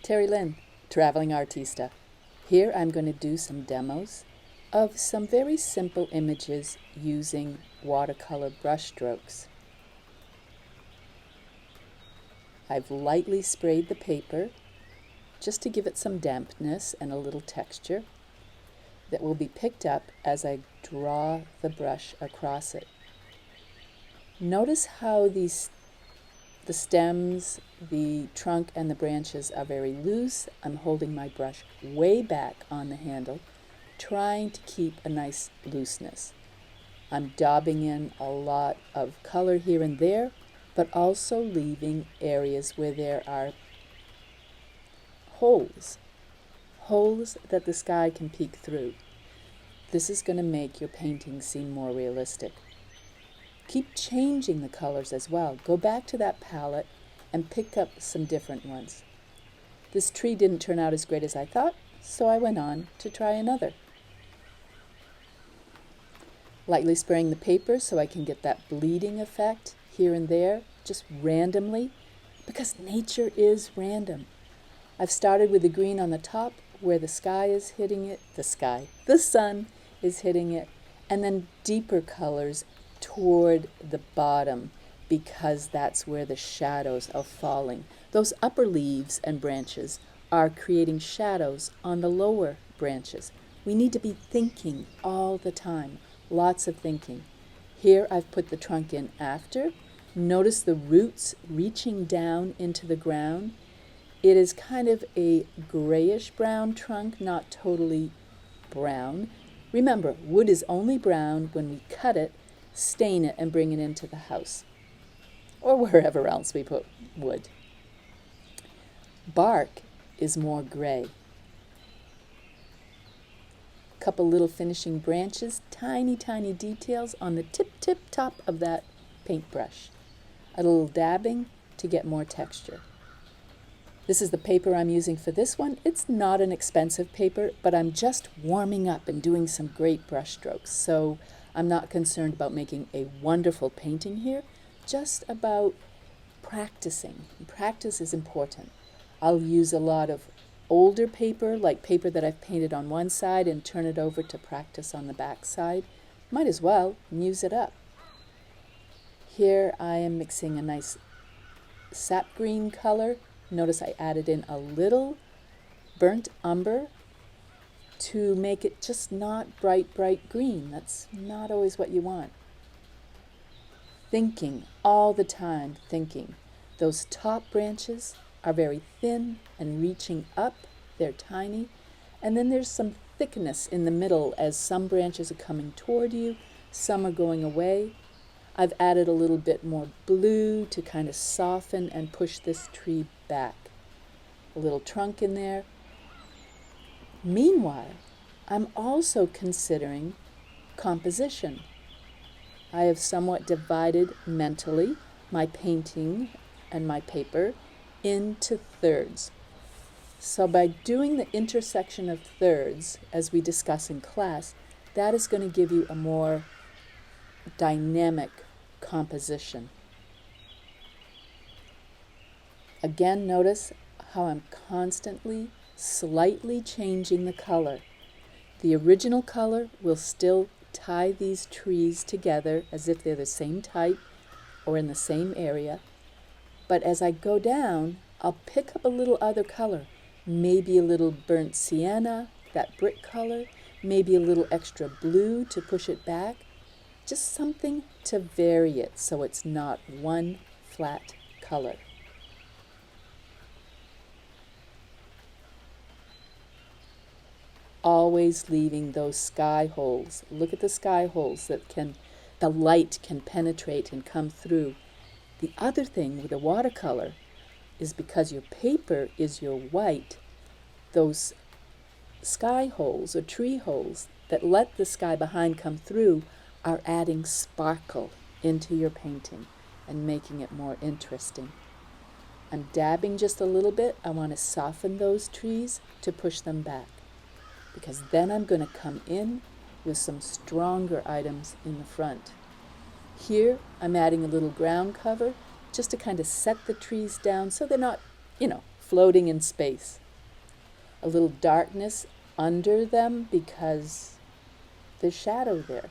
Terry Lynn, Traveling Artista. Here I'm going to do some demos of some very simple images using watercolor brushstrokes. I've lightly sprayed the paper just to give it some dampness and a little texture that will be picked up as I draw the brush across it. Notice how the stems, the trunk, and the branches are very loose. I'm holding my brush way back on the handle, trying to keep a nice looseness. I'm daubing in a lot of color here and there, but also leaving areas where there are holes that the sky can peek through. This is going to make your painting seem more realistic. Keep changing the colors as well. Go back to that palette and pick up some different ones. This tree didn't turn out as great as I thought, so I went on to try another. Lightly spraying the paper so I can get that bleeding effect here and there, just randomly, because nature is random. I've started with the green on the top where the sky is hitting it, the sun is hitting it, and then deeper colors toward the bottom because that's where the shadows are falling. Those upper leaves and branches are creating shadows on the lower branches. We need to be thinking all the time, lots of thinking. Here I've put the trunk in after. Notice the roots reaching down into the ground. It is kind of a grayish brown trunk, not totally brown. Remember, wood is only brown when we cut it, stain it, and bring it into the house, or wherever else we put wood. Bark is more gray. Couple little finishing branches, tiny details on the tip top of that paintbrush. A little dabbing to get more texture. This is the paper I'm using for this one. It's not an expensive paper, but I'm just warming up and doing some great brush strokes. So I'm not concerned about making a wonderful painting here, just about practicing. Practice is important. I'll use a lot of older paper, like paper that I've painted on one side, and turn it over to practice on the back side. Might as well use it up. Here I am mixing a nice sap green color. Notice I added in a little burnt umber to make it just not bright green. That's not always what you want. Thinking all the time, thinking. Those top branches are very thin and reaching up. They're tiny. And then there's some thickness in the middle as some branches are coming toward you, some are going away. I've added a little bit more blue to kind of soften and push this tree back. A little trunk in there. Meanwhile, I'm also considering composition. I have somewhat divided mentally my painting and my paper into thirds. So by doing the intersection of thirds, as we discuss in class, that is going to give you a more dynamic composition. Again, notice how I'm constantly, slightly changing the color. The original color will still tie these trees together as if they're the same type or in the same area. But as I go down, I'll pick up a little other color. Maybe a little burnt sienna, that brick color, maybe a little extra blue to push it back. Just something to vary it so it's not one flat color. Always leaving those sky holes. Look at the sky holes that the light can penetrate and come through. The other thing with a watercolor is because your paper is your white, those sky holes or tree holes that let the sky behind come through are adding sparkle into your painting and making it more interesting. I'm dabbing just a little bit. I want to soften those trees to push them back, because then I'm going to come in with some stronger items in the front. Here I'm adding a little ground cover just to kind of set the trees down so they're not, floating in space. A little darkness under them because there's shadow there.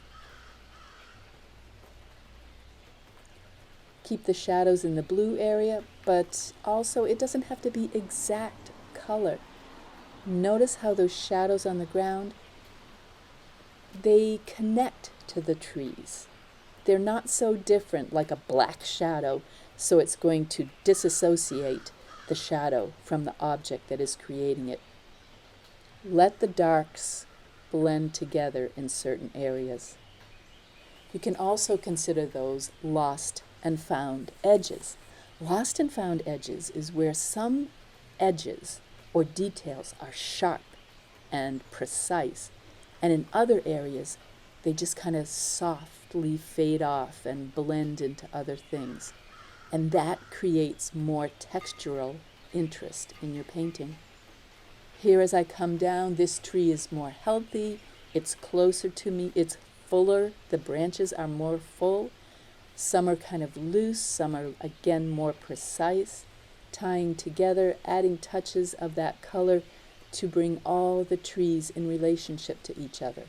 Keep the shadows in the blue area, but also it doesn't have to be exact color. Notice how those shadows on the ground, they connect to the trees. They're not so different like a black shadow, so it's going to disassociate the shadow from the object that is creating it. Let the darks blend together in certain areas. You can also consider those lost and found edges. Lost and found edges is where some edges or details are sharp and precise, and in other areas they just kind of softly fade off and blend into other things. And that creates more textural interest in your painting. Here as I come down, this tree is more healthy, it's closer to me, it's fuller, the branches are more full. Some are kind of loose, some are again more precise, tying together, adding touches of that color to bring all the trees in relationship to each other.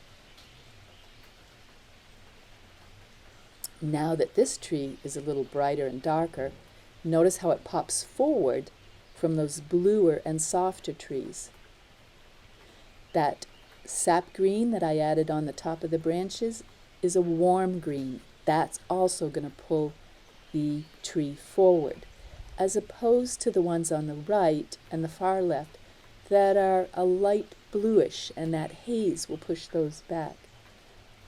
Now that this tree is a little brighter and darker, notice how it pops forward from those bluer and softer trees. That sap green that I added on the top of the branches is a warm green. That's also going to pull the tree forward, as opposed to the ones on the right and the far left that are a light bluish, and that haze will push those back.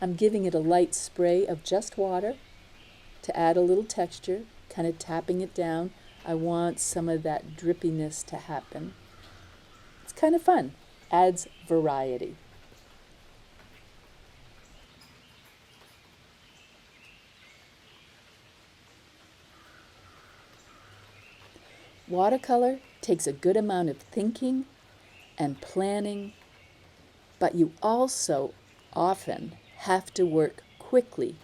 I'm giving it a light spray of just water to add a little texture, kind of tapping it down. I want some of that drippiness to happen. It's kind of fun, adds variety. Watercolor takes a good amount of thinking and planning, but you also often have to work quickly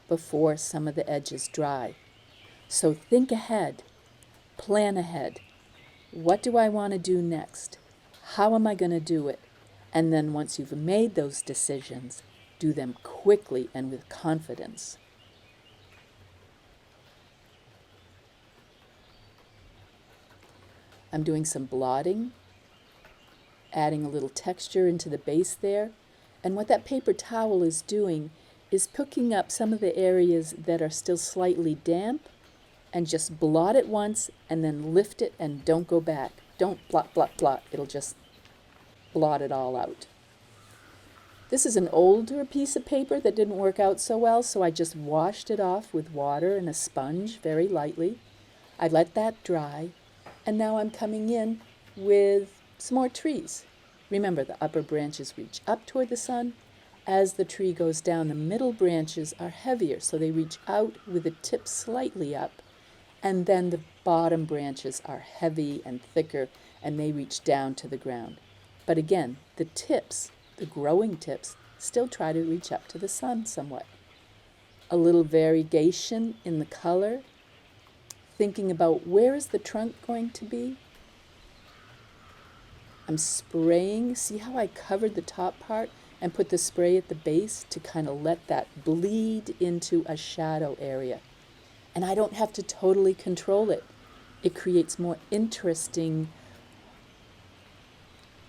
before some of the edges dry. So think ahead, plan ahead. What do I want to do next? How am I going to do it? And then once you've made those decisions, do them quickly and with confidence. I'm doing some blotting, adding a little texture into the base there. And what that paper towel is doing is picking up some of the areas that are still slightly damp and just blot it once and then lift it and don't go back. Don't blot, blot, blot. It'll just blot it all out. This is an older piece of paper that didn't work out so well, so I just washed it off with water and a sponge very lightly. I let that dry, and now I'm coming in with some more trees. Remember, the upper branches reach up toward the sun. As the tree goes down, the middle branches are heavier, so they reach out with the tip slightly up. And then the bottom branches are heavy and thicker, and they reach down to the ground. But again, the tips, the growing tips, still try to reach up to the sun somewhat. A little variegation in the color, thinking about where is the trunk going to be. I'm spraying. See how I covered the top part and put the spray at the base to kind of let that bleed into a shadow area. And I don't have to totally control it. It creates more interesting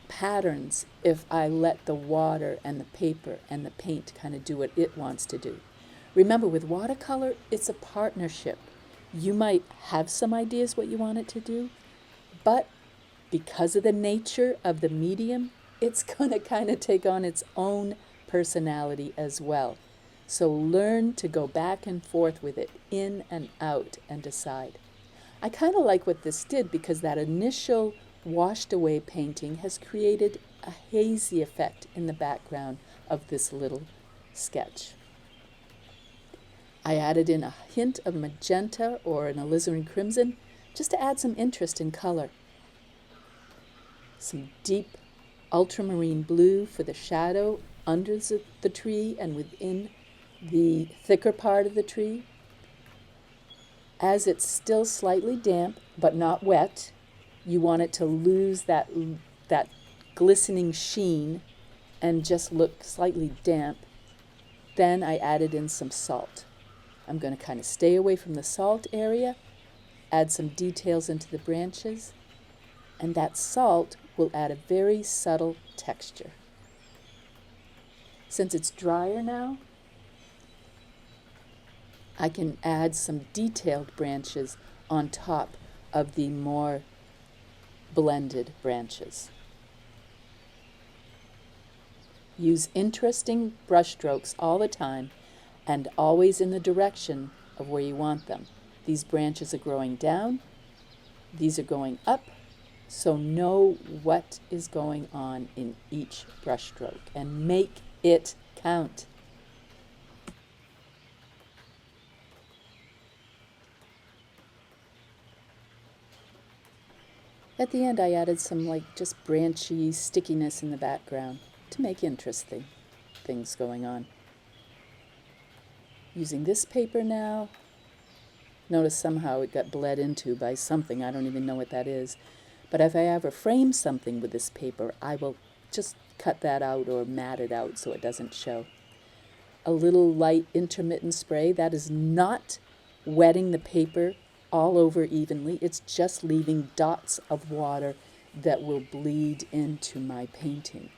patterns if I let the water and the paper and the paint kind of do what it wants to do. Remember, with watercolor, it's a partnership. You might have some ideas what you want it to do, but because of the nature of the medium, it's going to kind of take on its own personality as well. So learn to go back and forth with it, in and out, and decide. I kind of like what this did because that initial washed away painting has created a hazy effect in the background of this little sketch. I added in a hint of magenta or an alizarin crimson just to add some interest in color. Some deep ultramarine blue for the shadow under the tree and within the thicker part of the tree. As it's still slightly damp but not wet, You want it to lose that glistening sheen and just look slightly damp. Then I added in some salt. I'm going to kind of stay away from the salt area, add some details into the branches, and that salt will add a very subtle texture. Since it's drier now, I can add some detailed branches on top of the more blended branches. Use interesting brushstrokes all the time and always in the direction of where you want them. These branches are growing down, these are going up, so know what is going on in each brushstroke and make it count. At the end, I added some just branchy stickiness in the background to make interesting things going on. Using this paper now, notice somehow it got bled into by something, I don't even know what that is. But if I ever frame something with this paper, I will just cut that out or mat it out so it doesn't show. A little light intermittent spray, that is not wetting the paper all over evenly. It's just leaving dots of water that will bleed into my painting.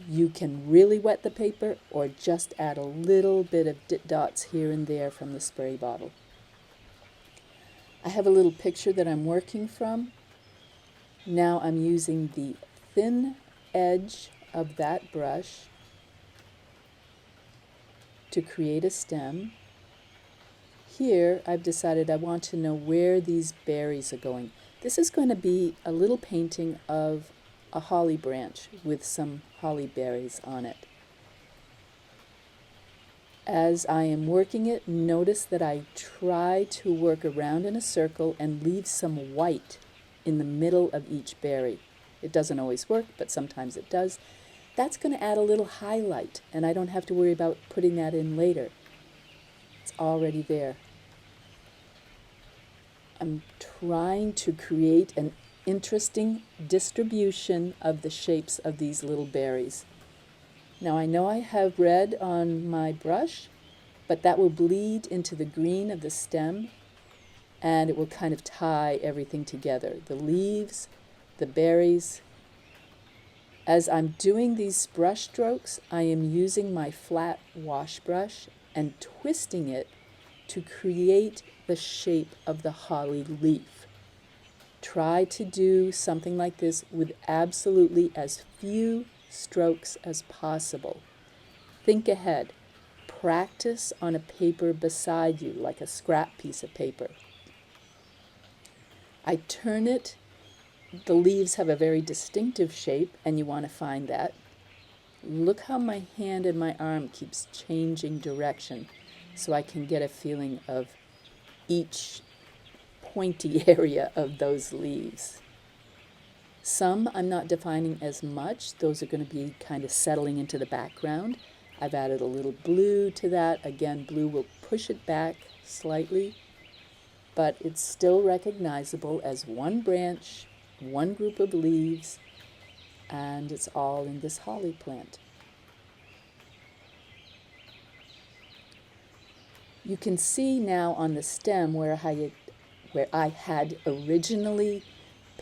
You can really wet the paper or just add a little bit of dots here and there from the spray bottle. I have a little picture that I'm working from. Now I'm using the thin edge of that brush to create a stem. Here I've decided I want to know where these berries are going. This is going to be a little painting of a holly branch with some holly berries on it. As I am working it, notice that I try to work around in a circle and leave some white in the middle of each berry. It doesn't always work, but sometimes it does. That's going to add a little highlight, and I don't have to worry about putting that in later. It's already there. I'm trying to create an interesting distribution of the shapes of these little berries. Now I know I have red on my brush, but that will bleed into the green of the stem, and it will kind of tie everything together. The leaves, the berries. As I'm doing these brush strokes, I am using my flat wash brush and twisting it to create the shape of the holly leaf. Try to do something like this with absolutely as few strokes as possible. Think ahead. Practice on a paper beside you, like a scrap piece of paper. I turn it. The leaves have a very distinctive shape, and you want to find that. Look how my hand and my arm keeps changing direction so I can get a feeling of each pointy area of those leaves. Some I'm not defining as much. Those are going to be kind of settling into the background. I've added a little blue to that. Again, blue will push it back slightly, but it's still recognizable as one branch, one group of leaves, and it's all in this holly plant. You can see now on the stem where I had originally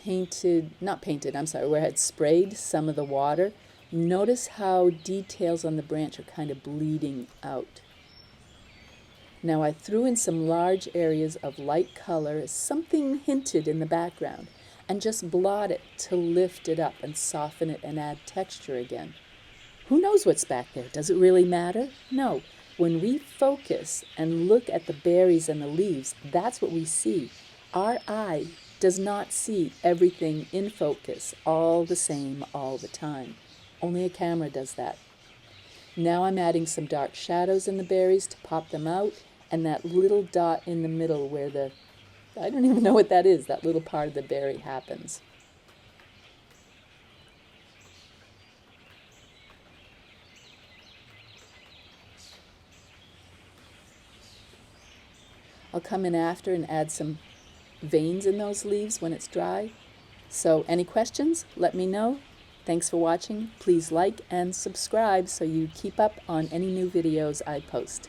where I had sprayed some of the water. Notice how details on the branch are kind of bleeding out. Now I threw in some large areas of light color, something hinted in the background, and just blot it to lift it up and soften it and add texture again. Who knows what's back there? Does it really matter? No. When we focus and look at the berries and the leaves, that's what we see. Our eye does not see everything in focus all the same all the time. Only a camera does that. Now I'm adding some dark shadows in the berries to pop them out, and that little dot in the middle where I don't even know what that is, that little part of the berry happens. I'll come in after and add some veins in those leaves when it's dry. So any questions, let me know. Thanks for watching. Please like and subscribe so you keep up on any new videos I post.